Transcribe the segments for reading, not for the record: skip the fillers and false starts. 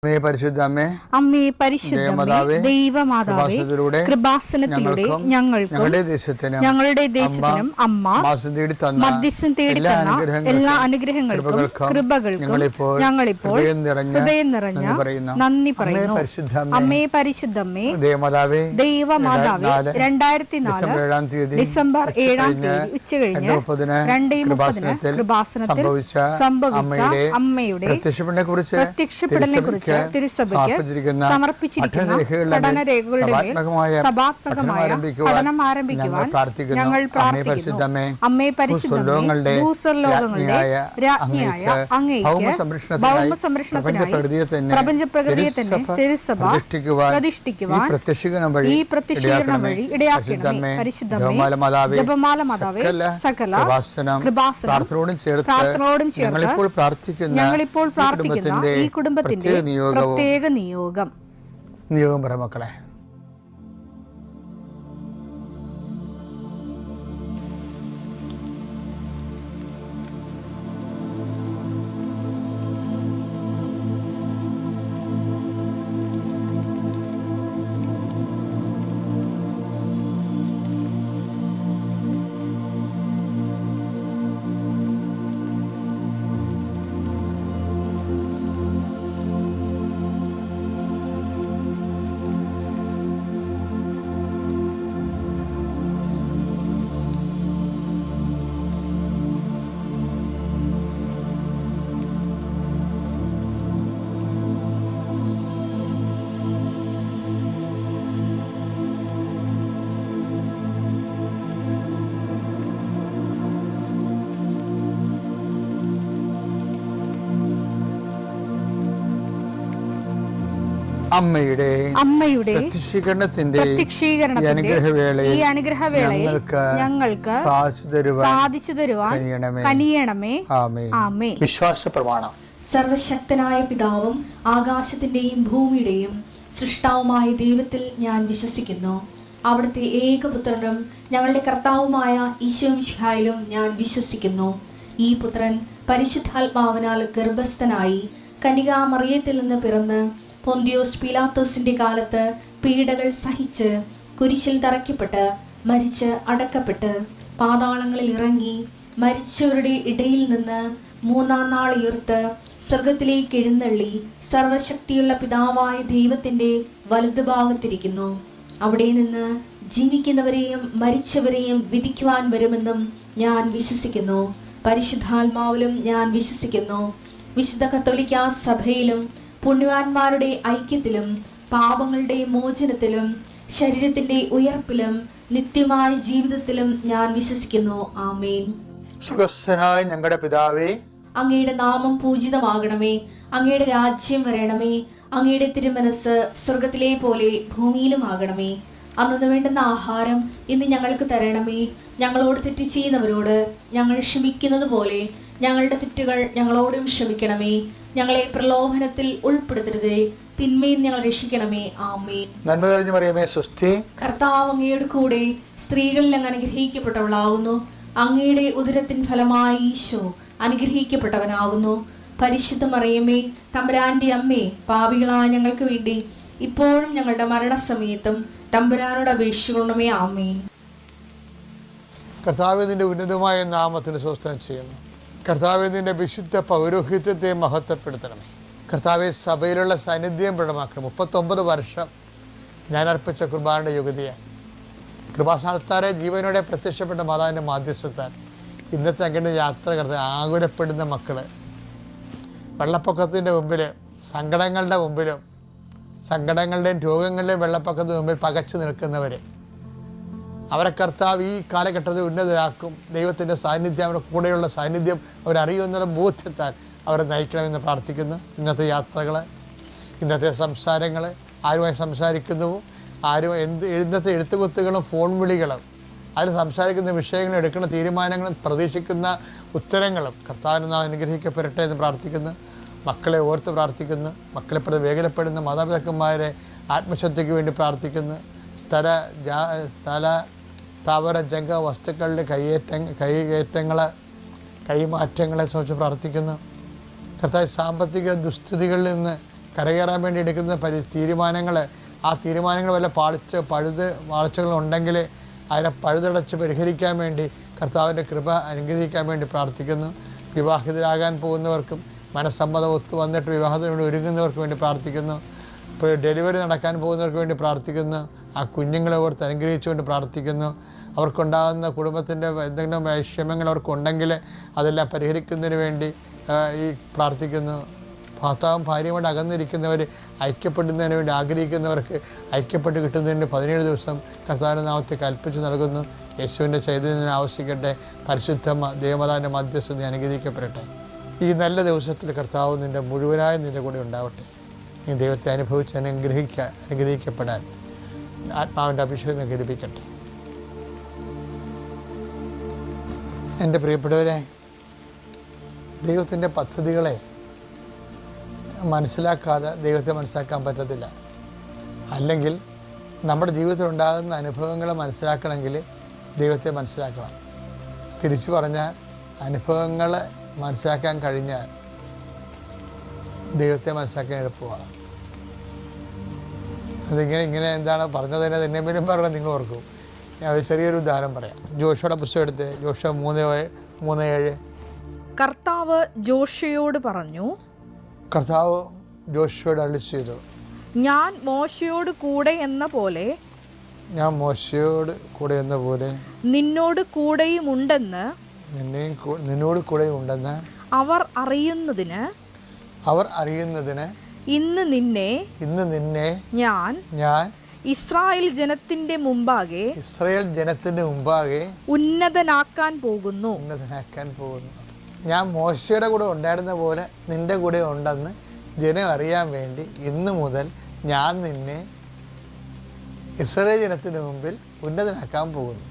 അമ്മേ പരിശുദ്ധമേ, ദൈവമാതാവേ, കൃപാസനത്തിലൂടെ ഞങ്ങൾക്കും ഞങ്ങളുടെ ദേശത്തിനും അമ്മ മധ്യസ്ഥം തേടി തന്ന എല്ലാ അനുഗ്രഹങ്ങൾക്കും കൃപകൾക്കും ഞങ്ങളിപ്പോൾ ഹൃദയം നിറഞ്ഞ നന്ദി പറയുന്നു. അമ്മേ പരിശുദ്ധമേ, ദൈവമാതാവേ, 2004 ഡിസംബർ 7 ഉച്ചകഴിഞ്ഞ് 2:30 കൃപാസനത്തിൽ സംഭവിച്ച അമ്മയുടെ പ്രത്യക്ഷപ്പെടലിനെ കുറിച്ച് തിരുസഭയ്ക്ക് സമർപ്പിച്ചിരിക്കുന്ന പഠനരേഖകളുടെ സഭാത്മകമായ പഠനം ആരംഭിക്കുവാൻ ഞങ്ങൾ പ്രാർത്ഥിക്കുന്നു. അമ്മേ പരിശുദ്ധമേ, ഭൂസ്വർലോകങ്ങളുടെ രാജ്ഞിയായ അങ്ങേയ്ക്ക് ഭൗമസംരക്ഷണത്തിനായി പ്രപഞ്ചപ്രകൃതിയെ തന്നെ തിരുസഭ പ്രതിഷ്ഠിക്കുവാൻ ഈ പ്രത്യക്ഷീകരണം വഴി ഇടയാക്കണമേ. പരിശുദ്ധമേ, ജപമാല മാതാവേ, സകല കൃപാസനം പ്രാർത്ഥനയോടും ചേർത്ത് ഞങ്ങളിപ്പോൾ പ്രാർത്ഥിക്കുന്ന ഈ കുടുംബത്തിന്റെ പ്രത്യേക നിയോഗം പറ മക്കളെ. അമ്മയുടെ പ്രത്യക്ഷീകരണത്തിന്റെ ഈ അനുഗ്രഹവേളയിൽ ഞങ്ങൾക്ക് സാധിച്ചു തരുവാൻ കനിയണമേ. ആമേൻ. വിശ്വാസ പ്രമാണം. സർവശക്തനായ പിതാവും ആകാശത്തിന്റെയും ഭൂമിയുടെയും സൃഷ്ടാവുമായ ദൈവത്തിൽ ഞാൻ വിശ്വസിക്കുന്നു. അവിടുത്തെ ഏകപുത്രനും ഞങ്ങളുടെ കർത്താവുമായ ഈശോ മിശിഹായിലും ഞാൻ വിശ്വസിക്കുന്നു. ഈ പുത്രൻ പരിശുദ്ധാത്മാവിനാൽ ഗർഭസ്ഥനായി കന്യകാമറിയത്തിൽ നിന്ന് പിറന്ന് പൊന്തിയോസ് പീലാത്തോസിന്റെ കാലത്ത് പീഡകൾ സഹിച്ച് കുരിശിൽ തറയ്ക്കപ്പെട്ട് മരിച്ച് അടക്കപ്പെട്ട് പാതാളങ്ങളിൽ ഇറങ്ങി മരിച്ചവരുടെ ഇടയിൽ നിന്ന് 3-ാം നാൾ ഉയർത്ത് സ്വർഗത്തിലേക്ക് എഴുന്നള്ളി സർവശക്തിയുള്ള പിതാവായ ദൈവത്തിന്റെ വലതുഭാഗത്തിരിക്കുന്നു. അവിടെ നിന്ന് ജീവിക്കുന്നവരെയും മരിച്ചവരെയും വിധിക്കുവാൻ വരുമെന്നും ഞാൻ വിശ്വസിക്കുന്നു. പരിശുദ്ധാത്മാവിലും ഞാൻ വിശ്വസിക്കുന്നു. വിശുദ്ധ കത്തോലിക്കാ സഭയിലും പുണ്യവാന്മാരുടെ ഐക്യത്തിലും പാപങ്ങളുടെ മോചനത്തിലും ശരീരത്തിന്റെ ഉയർപ്പിലും നിത്യമായ ജീവിതത്തിലും ഞാൻ വിശ്വസിക്കുന്നു. ആമേൻ. സുഖസ്ഥനായ ഞങ്ങളുടെ പിതാവേ, അങ്ങയുടെ നാമം പൂജിതമാകണമേ. അങ്ങയുടെ രാജ്യം വരണമേ. അങ്ങയുടെ തിരുമനസ് സ്വർഗത്തിലെ പോലെ ഭൂമിയിലും ആകണമേ. അന്നു വേണ്ടുന്ന ആഹാരം ഇന്ന് ഞങ്ങൾക്ക് തരണമേ. ഞങ്ങളോട് തെറ്റ് ചെയ്യുന്നവരോട് ഞങ്ങൾ ക്ഷമിക്കുന്നത് പോലെ ഞങ്ങളുടെ തെറ്റുകൾ ഞങ്ങളോടും ക്ഷമിക്കണമേ. ഞങ്ങളെ പ്രലോഭനത്തിൽ ഉൾപ്പെടുത്തരുതേ, തിന്മയിൽ ഞങ്ങൾ രക്ഷിക്കണമേ. ആമേൻ. നന്മ നിറഞ്ഞ മറിയമേ, സ്വസ്തി. കർത്താവ് അങ്ങയുടെ കൂടെ സ്ത്രീകളിൽ അങ്ങ് അനുഗ്രഹിക്കപ്പെട്ടവളാകുന്നു. അങ്ങയുടെ ഉദരത്തിൻ ഫലമായി ഈശോ അനുഗ്രഹിക്കപ്പെട്ടവനാകുന്നു. പരിശുദ്ധ മറിയമേ, തമ്പുരാന്റെ അമ്മേ, പാപികളായ ഞങ്ങൾക്ക് വേണ്ടി ഇപ്പോഴും ഞങ്ങളുടെ മരണസമയത്തും തമ്പുരാനോട് അപേക്ഷിക്കണമേ. ആമേൻ. കർത്താവിന്റെ ഉന്നതമായ നാമത്തിന് സ്വസ്ഥം ചെയ്യുന്നു. കർത്താവെ, നിന്റെ വിശുദ്ധ പൗരോഹിത്യത്തെ മഹത്വപ്പെടുത്തണമേ. കർത്താവെ, സഭയിലുള്ള സാന്നിധ്യം പ്രകടമാക്കണം. 39 വർഷം ഞാൻ അർപ്പിച്ച കുർബാനയുടെ യോഗ്യതയാണ്. കൃപാസ്ഥാനത്താരെ ജീവനോടെ പ്രത്യക്ഷപ്പെട്ട മാതാവിൻ്റെ മാധ്യസ്ഥത്താൽ ഇന്നത്തെ അങ്ങനെ യാത്ര ആകുലപ്പെടുന്ന മക്കള്, വെള്ളപ്പൊക്കത്തിൻ്റെ മുമ്പിൽ, സങ്കടങ്ങളുടെ മുമ്പിലും, സങ്കടങ്ങളുടെയും രോഗങ്ങളുടെയും വെള്ളപ്പൊക്കത്തിന് മുമ്പിൽ പകച്ചു നിൽക്കുന്നവർ, അവരെ കർത്താവ് ഈ കാലഘട്ടത്തിൽ ഉന്നതരാക്കും. ദൈവത്തിൻ്റെ സാന്നിധ്യം, അവരുടെ കൂടെയുള്ള സാന്നിധ്യം അവരറിയുമെന്നുള്ള ബോധ്യത്താൽ അവരെ നയിക്കണമെന്ന് പ്രാർത്ഥിക്കുന്നു. ഇന്നത്തെ യാത്രകൾ, ഇന്നത്തെ സംസാരങ്ങൾ, ആരുമായി സംസാരിക്കുന്നുവോ, ഇന്നത്തെ എഴുത്തുകുത്തുകളും ഫോൺ വിളികളും, അതിൽ സംസാരിക്കുന്ന വിഷയങ്ങൾ, എടുക്കുന്ന തീരുമാനങ്ങളും, പ്രതീക്ഷിക്കുന്ന ഉത്തരങ്ങളും കർത്താവിന് നാം അനുഗ്രഹിക്കപ്പെടട്ടെ എന്ന് പ്രാർത്ഥിക്കുന്നു. മക്കളെ ഓർത്ത് പ്രാർത്ഥിക്കുന്നു. മക്കളെ വേഗനപ്പെടുന്ന മാതാപിതാക്കന്മാരെ ആത്മശക്തിക്ക് വേണ്ടി പ്രാർത്ഥിക്കുന്നു. സ്ഥാവര ജംഗ വസ്തുക്കളുടെ കൈമാറ്റങ്ങളെ സംബന്ധിച്ച് പ്രാർത്ഥിക്കുന്നു. കർത്താവ്, സാമ്പത്തിക ദുസ്ഥിതികളിൽ നിന്ന് കരകയറാൻ വേണ്ടി എടുക്കുന്ന തീരുമാനങ്ങൾ, ആ തീരുമാനങ്ങൾ വല്ല പാളിച്ചകളുണ്ടെങ്കിൽ അതിനെ പഴുതടച്ച് പരിഹരിക്കാൻ വേണ്ടി കർത്താവിൻ്റെ കൃപ അനുഗ്രഹിക്കാൻ വേണ്ടി പ്രാർത്ഥിക്കുന്നു. വിവാഹിതരാകാൻ പോകുന്നവർക്കും മനസ്സമ്മതം ഒത്തു വന്നിട്ട് വിവാഹത്തിന് വേണ്ടി ഒരുങ്ങുന്നവർക്ക് വേണ്ടി പ്രാർത്ഥിക്കുന്നു. ഇപ്പോൾ ഡെലിവറി നടക്കാൻ പോകുന്നവർക്ക് വേണ്ടി പ്രാർത്ഥിക്കുന്നു. ആ കുഞ്ഞുങ്ങളെ ഓർത്ത് അനുഗ്രഹിച്ചുകൊണ്ട് പ്രാർത്ഥിക്കുന്നു. അവർക്കുണ്ടാകുന്ന കുടുംബത്തിൻ്റെ എന്തെങ്കിലും വൈഷമ്യങ്ങൾ അവർക്കുണ്ടെങ്കിൽ അതെല്ലാം പരിഹരിക്കുന്നതിന് വേണ്ടി ഈ പ്രാർത്ഥിക്കുന്നു. ഭർത്താവും ഭാര്യയുമായിട്ട് അകന്നിരിക്കുന്നവർ ഐക്യപ്പെടുന്നതിന് വേണ്ടി ആഗ്രഹിക്കുന്നവർക്ക് ഐക്യപ്പെട്ട് കിട്ടുന്നതിന് 17 ദിവസം കർത്താവിൻ്റെ നാമത്തെ കൽപ്പിച്ചു നൽകുന്നു. യേശുവിൻ്റെ ചൈതന്യം ആവശ്യിക്കട്ടെ. പരിശുദ്ധ ദേവമാതാവിൻ്റെ മധ്യസ്ഥത അനുഗ്രഹിക്കപ്പെടട്ടെ. ഈ നല്ല ദിവസത്തിൽ കർത്താവ് നിൻ്റെ മുഴുവനായ നിൻ്റെ കൂടെ ഉണ്ടാവട്ടെ. നീ ദൈവത്തെ അനുഭവിച്ച് അനുഗ്രഹിക്കപ്പെടാൻ ആത്മാവിൻ്റെ അഭിഷേകം ലഭിക്കട്ടെ. എൻ്റെ പ്രിയപ്പെട്ടവരെ, ദൈവത്തിൻ്റെ പദ്ധതികളെ മനസ്സിലാക്കാതെ ദൈവത്തെ മനസ്സിലാക്കാൻ പറ്റത്തില്ല. അല്ലെങ്കിൽ നമ്മുടെ ജീവിതത്തിൽ ഉണ്ടാകുന്ന അനുഭവങ്ങളെ മനസ്സിലാക്കണമെങ്കിൽ ദൈവത്തെ മനസ്സിലാക്കണം. തിരിച്ചു പറഞ്ഞാൽ അനുഭവങ്ങളെ മനസ്സിലാക്കാൻ കഴിഞ്ഞാൽ ദൈവത്തെ മനസ്സിലാക്കാൻ എളുപ്പമാണ്. ഇങ്ങനെ എന്താണ് പറഞ്ഞത് തന്നെ പിന്നെ പറഞ്ഞാൽ നിങ്ങൾ ഓർക്കും. ഞാൻ ഒരു ചെറിയൊരു ഉദാഹരണം പറയാം. ജോഷയുടെ പുസ്തകം എടുത്ത് ജോഷ 3:7. കർത്താവ് ജോഷയോട് പറഞ്ഞു, കർത്താവ് ജോഷയോട് അരുളി ചെയ്തു, ഞാൻ മോശയോട് കൂടെ എന്ന പോലെ നിന്നോട് കൂടെയും ഉണ്ടെന്ന് അവർ അറിയുന്നതിന് ഇന്ന് നിന്നെ ഞാൻ ഇസ്രായേൽ ജനത്തിന്റെ മുമ്പാകെ ഉന്നതനാക്കാൻ പോകുന്നു. ഞാൻ മോശയുടെ കൂടെ ഉണ്ടായിരുന്ന പോലെ നിന്റെ കൂടെ ഉണ്ടെന്ന് ജനം അറിയാൻ വേണ്ടി ഇന്നു മുതൽ ഞാൻ നിന്നെ ഇസ്രായേൽ ജനത്തിന് മുമ്പിൽ ഉന്നതനാക്കാൻ പോകുന്നു.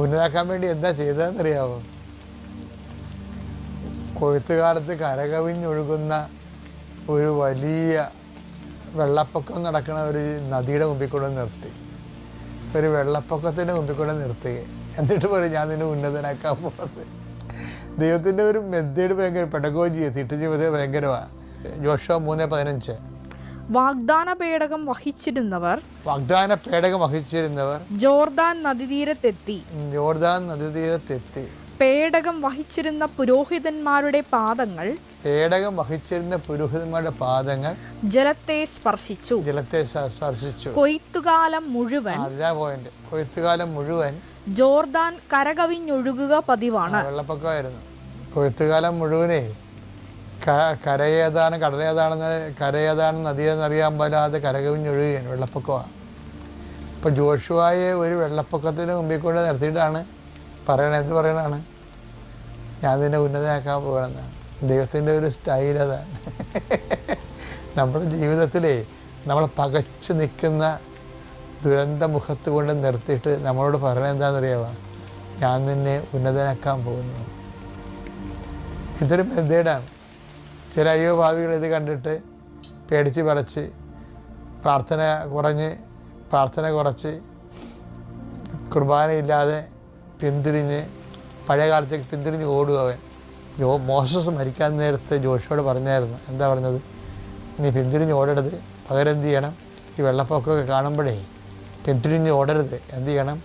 ഉന്നതാക്കാൻ വേണ്ടി എന്താ ചെയ്തതെന്നറിയാമോ? കൊയ്ത്തുകാലത്ത് കരകവിഞ്ഞൊഴുകുന്ന ഒരു വലിയ വെള്ളപ്പൊക്കം നടക്കുന്ന ഒരു നദിയുടെ മുമ്പിൽ കൂടെ നിർത്തി, ഒരു വെള്ളപ്പൊക്കത്തിൻ്റെ മുമ്പിൽ കൂടെ നിർത്തുക. എന്നിട്ട് പറയും ഞാൻ നിന്നെ ഉന്നതനാക്കാൻ പോകുന്നത്. ദൈവത്തിൻ്റെ ഒരു മെത്തേഡ് ഭയങ്കര പെഡഗോജി തിട്ടുജീവിതം ഭയങ്കരമാണ്. ജോഷുവ 3:15. വാഗ്ദാന പേടകം വഹിച്ചിരുന്നവർ ജോർദാൻ നദീതീരത്തെത്തി. പേടകം വഹിച്ചിരുന്ന പുരോഹിതന്മാരുടെ പാദങ്ങൾ ജലത്തെ സ്പർശിച്ചു. കൊയ്ത്തുകാലം മുഴുവൻ ജോർദാൻ കരകവിഞ്ഞൊഴുകുക പതിവാണ്. വെള്ളപ്പൊക്കമായിരുന്നു. കൊയ്ത്തുകാലം മുഴുവനേ കരയേതാണ് കരയേതാണ് നദിയെന്നറിയാൻ പാലാതെ കരകവിഞ്ഞൊഴുകുകയാണ്. വെള്ളപ്പൊക്കമാണ്. ഇപ്പോൾ ജോഷുവായെ ഒരു വെള്ളപ്പൊക്കത്തിന് മുമ്പിൽ കൂടെ നിർത്തിയിട്ടാണ് എന്ത് പറയണതാണ്? ഞാൻ നിന്നെ ഉന്നതനാക്കാൻ പോകണമെന്നാണ്. ദൈവത്തിൻ്റെ ഒരു സ്റ്റൈൽ അതാണ്. നമ്മുടെ ജീവിതത്തിലേ നമ്മൾ പകച്ചു നിൽക്കുന്ന ദുരന്ത മുഖത്ത് കൊണ്ട് നിർത്തിയിട്ട് നമ്മളോട് പറയണത് എന്താണെന്നറിയാമോ? ഞാൻ നിന്നെ ഉന്നതനാക്കാൻ പോകുന്നു. ഇതൊരു മെത്തേഡാണ്. ചില അയ്യോഭാവികൾ ഇത് കണ്ടിട്ട് പേടിച്ച് പറച്ച് പ്രാർത്ഥന കുറച്ച് കുർബാനയില്ലാതെ പഴയ കാലത്തേക്ക് പിന്തിരിഞ്ഞ് ഓടുക. അവൻ മോശസ് മരിക്കാൻ നേരത്തെ ജോഷുവോട് പറഞ്ഞായിരുന്നു. എന്താ പറഞ്ഞത്? നീ പിന്തിരിഞ്ഞ് ഓടരുത്, പകരം എന്ത് ചെയ്യണം? ഈ വെള്ളപ്പൊക്കമൊക്കെ കാണുമ്പോഴേ പിന്തിരിഞ്ഞ് ഓടരുത്. എന്ത് ചെയ്യണം?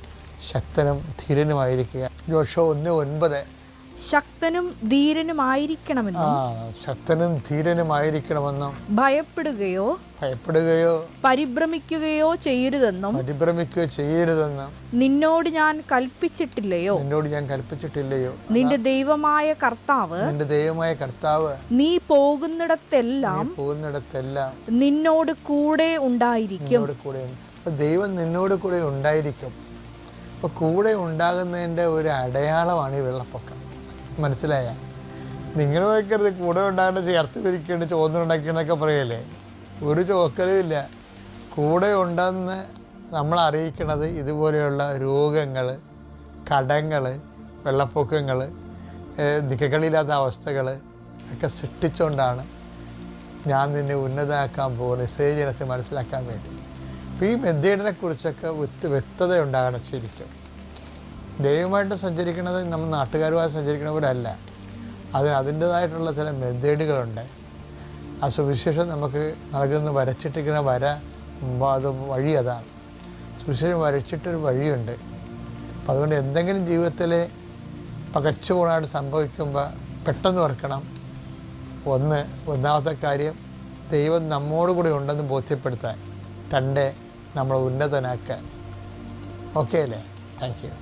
ശക്തനും ധീരനുമായിരിക്കുക. ജോഷുവ 1:9. ശക്തനും ധീരനുമായിരിക്കണമെന്നും ഭയപ്പെടുകയോ പരിഭ്രമിക്കുകയോ ചെയ്യരുതെന്നും നിന്നോട് ഞാൻ കൽപ്പിച്ചിട്ടില്ലയോ? നിന്റെ ദൈവമായ കർത്താവ് നീ പോകുന്നിടത്തെല്ലാം നിന്നോട് കൂടെ ഉണ്ടായിരിക്കും. ദൈവം നിന്നോട് കൂടെ ഉണ്ടായിരിക്കും. അപ്പോൾ കൂടെ ഉണ്ടാകുന്നതിൻ്റെ ഒരു അടയാളമാണ് ഈ വെള്ളപ്പൊക്കം. മനസ്സിലായ? നിങ്ങൾ നോക്കരുത് കൂടെ ഉണ്ടാകേണ്ട ചേർത്ത് പിരിക്കേണ്ട ചോദ്യമുണ്ടാക്കിയെന്നൊക്കെ പറയല്ലേ. ഒരു ചോക്കലുമില്ല. കൂടെ ഉണ്ടെന്ന് നമ്മൾ അറിയിക്കണത് ഇതുപോലെയുള്ള രോഗങ്ങൾ, കടങ്ങൾ, വെള്ളപ്പൊക്കങ്ങൾ, നിക്കകളില്ലാത്ത അവസ്ഥകൾ ഒക്കെ സൃഷ്ടിച്ചുകൊണ്ടാണ് ഞാൻ നിന്നെ ഉന്നതമാക്കാൻ പോകുന്നത്. ഇസ്രായേൽ മനസ്സിലാക്കാൻ വേണ്ടി. അപ്പോൾ ഈ മെത്തേഡിനെ കുറിച്ചൊക്കെ വ്യക്തത ഉണ്ടാകണം. ശരിക്കും ദൈവമായിട്ട് സഞ്ചരിക്കുന്നത് നമ്മൾ നാട്ടുകാരുമായി സഞ്ചരിക്കണവരല്ല. അതിൻ്റേതായിട്ടുള്ള ചില മെത്തേഡുകളുണ്ട്. ആ സുവിശേഷം നമുക്ക് നൽകുന്ന വരച്ചിട്ടിരിക്കുന്ന അത് വഴി അതാണ്. സുവിശേഷം വരച്ചിട്ടൊരു വഴിയുണ്ട്. അപ്പം അതുകൊണ്ട് എന്തെങ്കിലും ജീവിതത്തിൽ പകച്ചുകൂടാണ്ട് സംഭവിക്കുമ്പോൾ പെട്ടെന്ന് ഓർക്കണം, ഒന്നാമത്തെ കാര്യം ദൈവം നമ്മോട് കൂടി ഉണ്ടെന്ന് ബോധ്യപ്പെടുത്താൻ. 2, നമ്മൾ ഉന്നതനാക്കാൻ. ഓക്കെ അല്ലേ? Thank you.